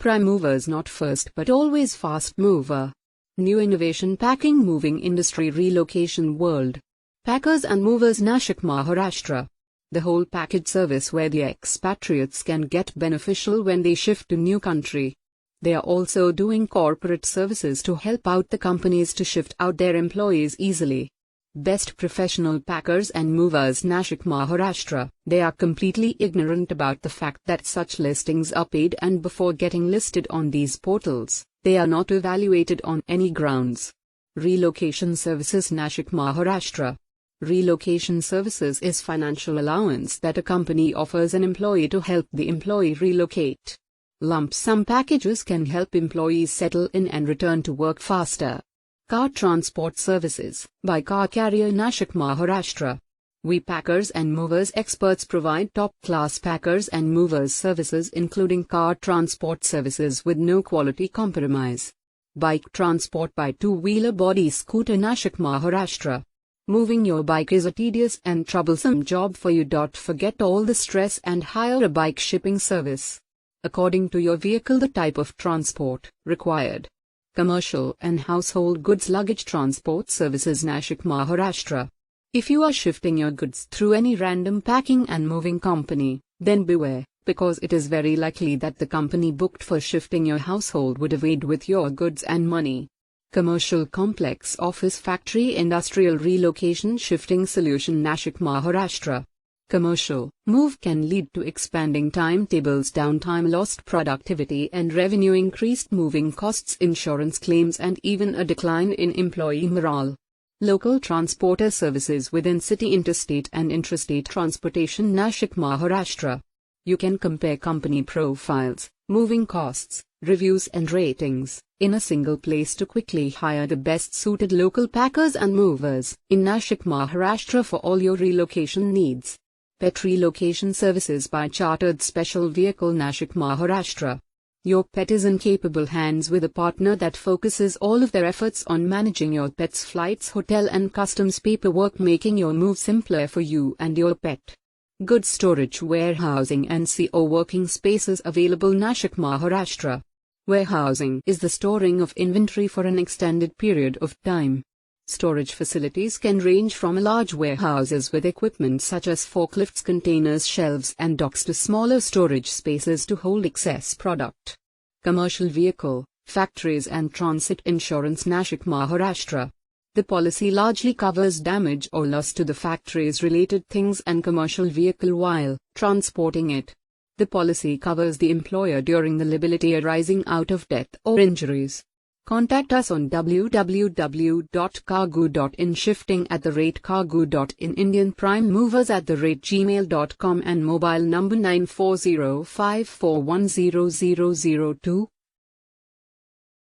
Prime movers, not first but always fast mover. New innovation packing moving industry relocation world. Packers and movers Nashik Maharashtra. The whole package service where the expatriates can get beneficial when they shift to new country. They are also doing corporate services to help out the companies to shift out their employees easily. Best professional packers and movers Nashik Maharashtra. They are completely ignorant about the fact that such listings are paid, and before getting listed on these portals, they are not evaluated on any grounds. Relocation services Nashik Maharashtra. Relocation services is financial allowance that a company offers an employee to help the employee relocate. Lump sum packages can help employees settle in and return to work faster. Car transport services by car carrier Nashik Maharashtra. We packers and movers experts provide top-class packers and movers services including car transport services with no quality compromise. Bike transport by two-wheeler body scooter Nashik Maharashtra. Moving your bike is a tedious and troublesome job for you. Forget all the stress and hire a bike shipping service. According to your vehicle, the type of transport required. Commercial and household goods luggage transport services Nashik Maharashtra. If you are shifting your goods through any random packing and moving company, then beware, because it is very likely that the company booked for shifting your household would evade with your goods and money. Commercial complex office factory industrial relocation shifting solution Nashik Maharashtra. Commercial move can lead to expanding timetables, downtime, lost productivity and revenue, increased moving costs, insurance claims and even a decline in employee morale. Local transporter services within city interstate and intrastate transportation Nashik Maharashtra. You can compare company profiles, moving costs, reviews and ratings in a single place to quickly hire the best suited local packers and movers in Nashik Maharashtra for all your relocation needs. Pet relocation services by chartered special vehicle Nashik Maharashtra. Your pet is in capable hands with a partner that focuses all of their efforts on managing your pet's flights, hotel and customs paperwork, making your move simpler for you and your pet. Good storage, warehousing and co-working spaces available Nashik Maharashtra. Warehousing is the storing of inventory for an extended period of time. Storage facilities can range from large warehouses with equipment such as forklifts, containers, shelves and docks to smaller storage spaces to hold excess product. Commercial vehicle, factories and transit insurance Nashik Maharashtra. The policy largely covers damage or loss to the factories related things and commercial vehicle while transporting it. The policy covers the employer during the liability arising out of death or injuries. Contact us on www.cargo.in, shifting@cargo.in, Indian Prime Movers @gmail.com and mobile number 9405410002.